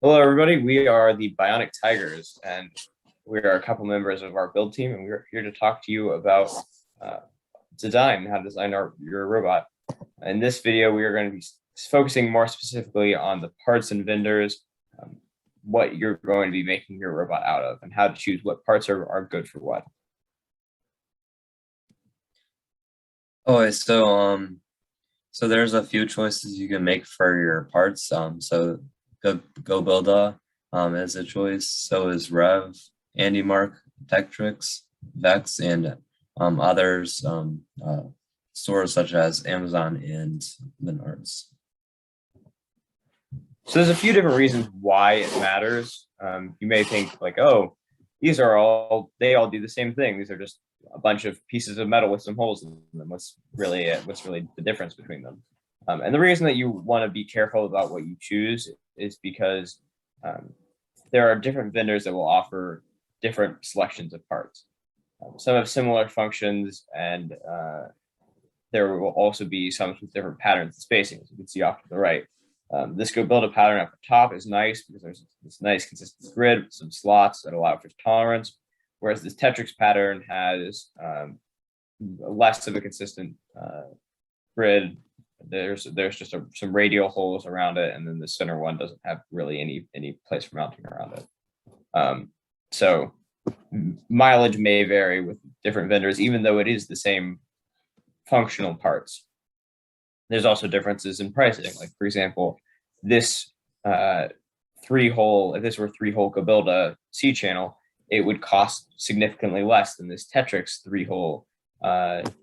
Hello, everybody. We are the Bionic Tigers, and we are a couple members of our build team, and we're here to talk to you about uh, how to design your robot. In this video, we are going to be focusing more specifically on the parts and vendors, what you're going to be making your robot out of, and how to choose what parts are good for what. Okay, so there's a few choices you can make for your parts. So Go Builda is a choice. So is Rev, Andy Mark, Tektronix, Vex, and others stores such as Amazon and Menards. So there's a few different reasons why it matters. You may think like, oh, they all do the same thing. These are just a bunch of pieces of metal with some holes in them. What's really the difference between them? And the reason that you want to be careful about what you choose is because there are different vendors that will offer different selections of parts. Some have similar functions, and there will also be some with different patterns and spacing, as you can see off to the right. This Go Builda pattern at the top is nice because there's this nice consistent grid with some slots that allow for tolerance, whereas this Tektronix pattern has less of a consistent grid. There's just some radial holes around it, and then the center one doesn't have really any place for mounting around it. So mileage may vary with different vendors, even though it is the same functional parts. There's also differences in pricing. Like, for example, this if this were three-hole Go Builda C channel, it would cost significantly less than this Tektronix three-hole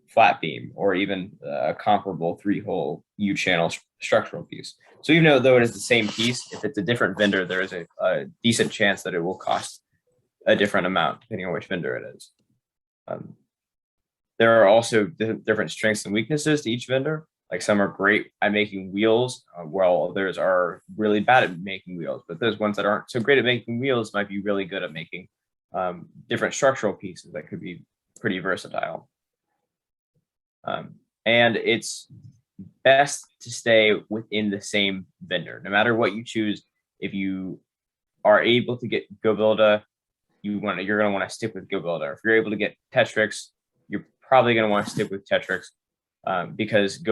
flat beam, or even a comparable three-hole U channel structural piece. So even though it is the same piece, if it's a different vendor, there is a decent chance that it will cost a different amount depending on which vendor it is. There are also different strengths and weaknesses to each vendor. Like, some are great at making wheels, while others are really bad at making wheels. But those ones that aren't so great at making wheels might be really good at making different structural pieces that could be pretty versatile. And it's best to stay within the same vendor. No matter what you choose, if you are able to get Go Builda, you're going to want to stick with Go Builda. If you're able to get Tektronix, you're probably going to want to stick with Tektronix. Because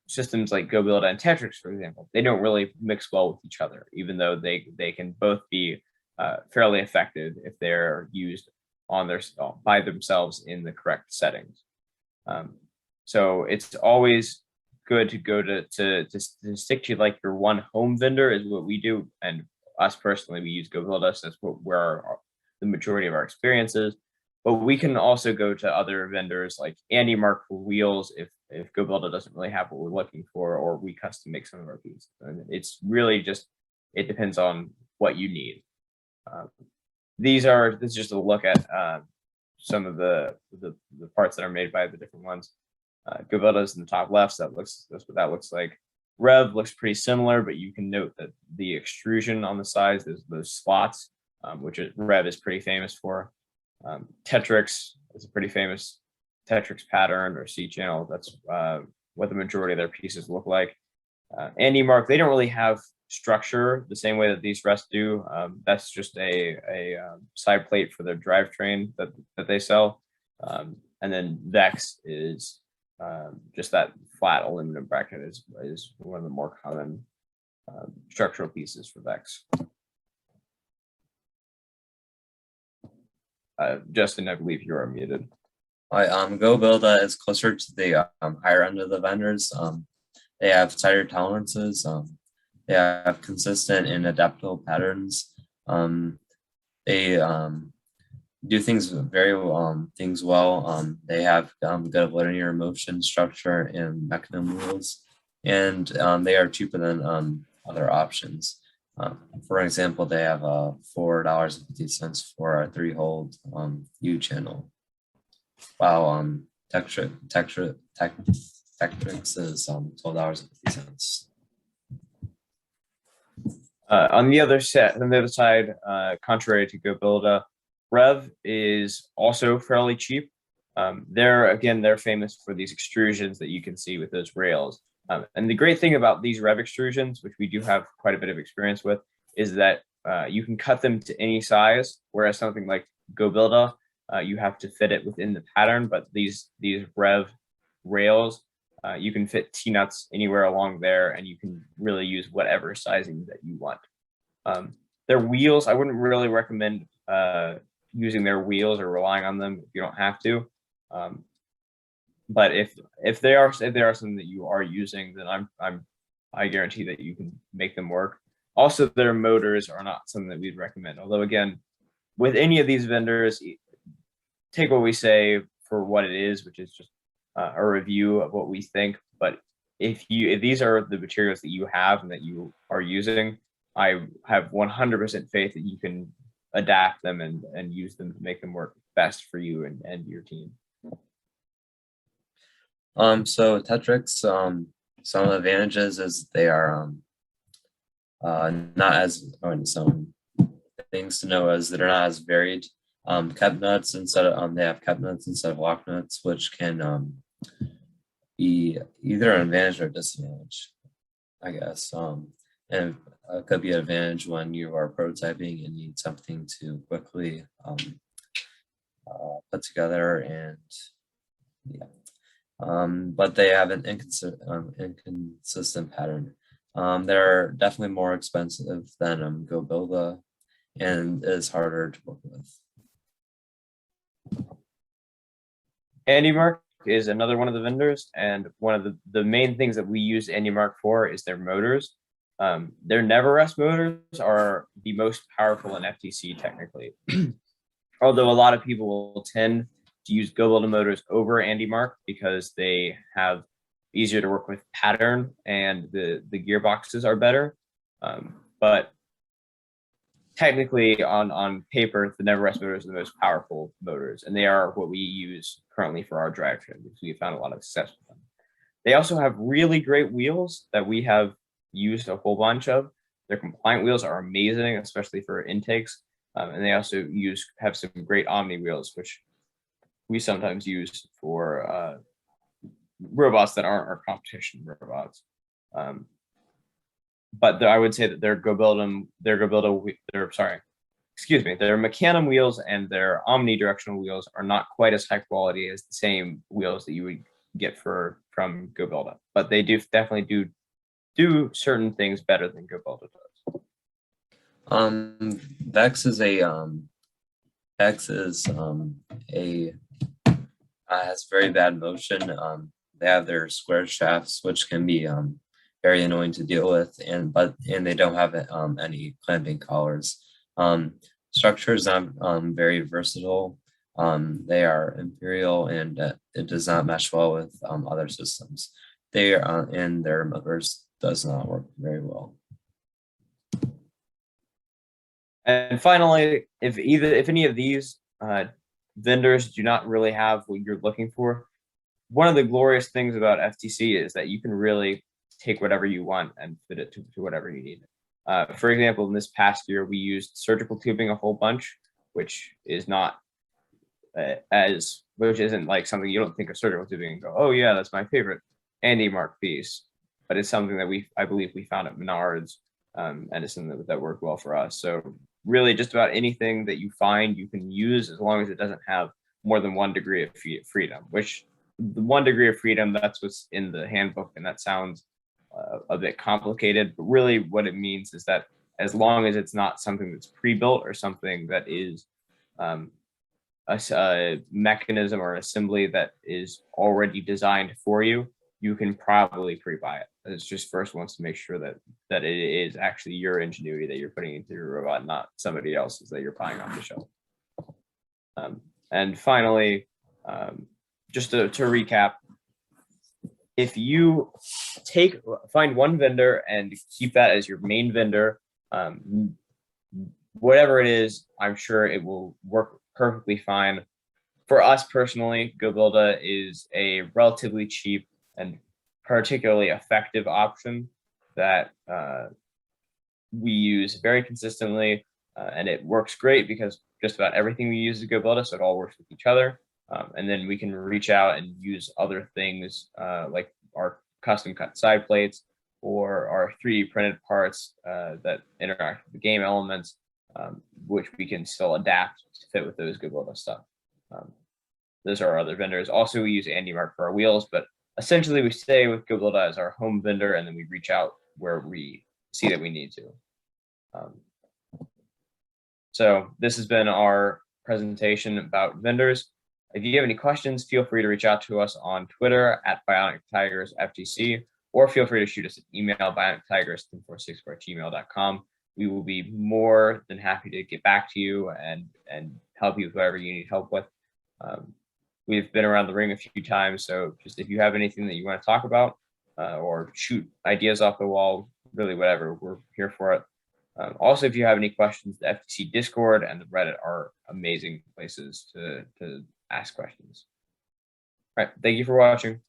systems like Go Builda and Tektronix, for example, they don't really mix well with each other, even though they can both be fairly effective if they're used by themselves in the correct settings. So it's always good to go to stick to like your one home vendor is what we do, and us personally, we use Go Builda. So that's where the majority of our experience is. But we can also go to other vendors like Andy Mark for wheels if Go Builda doesn't really have what we're looking for, or we custom make some of our pieces. And it's really it depends on what you need. This is just a look at some of the parts that are made by the different ones. Go Builda is in the top left, so that's what that looks like. Rev looks pretty similar, but you can note that the extrusion on the sides, there's those slots, which Rev is pretty famous for. Tektronix is a pretty famous Tektronix pattern or C channel. That's what the majority of their pieces look like. Andy Mark, they don't really have structure the same way that these rest do. That's just a side plate for their drivetrain that they sell. And then Vex is just that flat aluminum bracket is one of the more common structural pieces for Vex. Justin, I believe you are muted. Go Builda is closer to the higher end of the vendors. They have tighter tolerances. They have consistent and adaptable patterns. They do things things well. They have good linear motion structure and mechanism wheels, and they are cheaper than other options. For example, they have $4.50 for a three-hole U channel, while Tektronix is $12.50. On the other side, contrary to Go Builda, Rev is also fairly cheap. They're famous for these extrusions that you can see with those rails. And the great thing about these Rev extrusions, which we do have quite a bit of experience with, is that you can cut them to any size, whereas something like GoBuilda, you have to fit it within the pattern. But these Rev rails, you can fit T-nuts anywhere along there, and you can really use whatever sizing that you want. Their wheels, I wouldn't really recommend using their wheels or relying on them if you don't have to. But if they are something that you are using, then I guarantee that you can make them work. Also, their motors are not something that we'd recommend. Although again, with any of these vendors, take what we say for what it is, which is just a review of what we think. But if these are the materials that you have and that you are using, I have 100% faith that you can adapt them and use them to make them work best for you and your team. So Tetrix, some of the advantages is they are not as, some things to know is that they're not as varied. Kept nuts instead of they have kept nuts instead of lock nuts, which can be either an advantage or disadvantage, I guess. And it could be an advantage when you are prototyping and need something to quickly put together, and yeah. But they have an inconsistent pattern. They're definitely more expensive than GoBuilda, and is harder to work with. AndyMark is another one of the vendors, and one of the main things that we use AndyMark for is their motors. Their never rest motors are the most powerful in FTC technically. Although a lot of people will tend to use GoBuilda motors over AndyMark because they have easier to work with pattern and the gearboxes are better. But technically on paper, the never rest motors are the most powerful motors, and they are what we use currently for our drivetrain because we found a lot of success with them. They also have really great wheels that we have used a whole bunch of. Their compliant wheels are amazing, especially for intakes. And they also have some great Omni wheels, which we sometimes use for robots that aren't our competition robots. But I would say that their Mecanum wheels and their omnidirectional wheels are not quite as high quality as the same wheels that you would get from GoBuilda. But they definitely do certain things better than GoBuilda does. Vex is has very bad motion. They have their square shafts, which can be very annoying to deal with, and they don't have any clamping collars. Structure is not very versatile. They are imperial, and it does not mesh well with other systems. And their motors does not work very well. And finally, if any of these vendors do not really have what you're looking for, one of the glorious things about FTC is that you can really take whatever you want and fit it to whatever you need. For example, in this past year, we used surgical tubing a whole bunch, which is not which isn't like something you don't think of surgical tubing and go, oh yeah, that's my favorite AndyMark piece. But it's something that I believe we found at Menards, and it's something that worked well for us. So really just about anything that you find you can use, as long as it doesn't have more than 1 degree of freedom, which the 1 degree of freedom, that's what's in the handbook. And that sounds a bit complicated, but really what it means is that as long as it's not something that's pre-built or something that is a mechanism or assembly that is already designed for you, you can probably pre-buy it. It's just first wants to make sure that it is actually your ingenuity that you're putting into your robot, not somebody else's that you're buying off the shelf. And finally, just to recap, if you find one vendor and keep that as your main vendor, whatever it is, I'm sure it will work perfectly fine. For us personally, GoBuilda is a relatively cheap and particularly effective option that we use very consistently, and it works great because just about everything we use is GoBuilda, so it all works with each other. And then we can reach out and use other things like our custom cut side plates or our 3D printed parts that interact with the game elements, which we can still adapt to fit with those GoBuilder stuff. Those are our other vendors. Also, we use AndyMark for our wheels, but essentially we stay with GoBuilder as our home vendor, and then we reach out where we see that we need to. So this has been our presentation about vendors. If you have any questions, feel free to reach out to us on Twitter at BionicTigersFTC, or feel free to shoot us an email, bionictigers1046@gmail.com. We will be more than happy to get back to you and help you with whatever you need help with. We've been around the ring a few times, so just if you have anything that you want to talk about or shoot ideas off the wall, really whatever, we're here for it. Also, if you have any questions, the FTC Discord and the Reddit are amazing places to ask questions. All right, thank you for watching.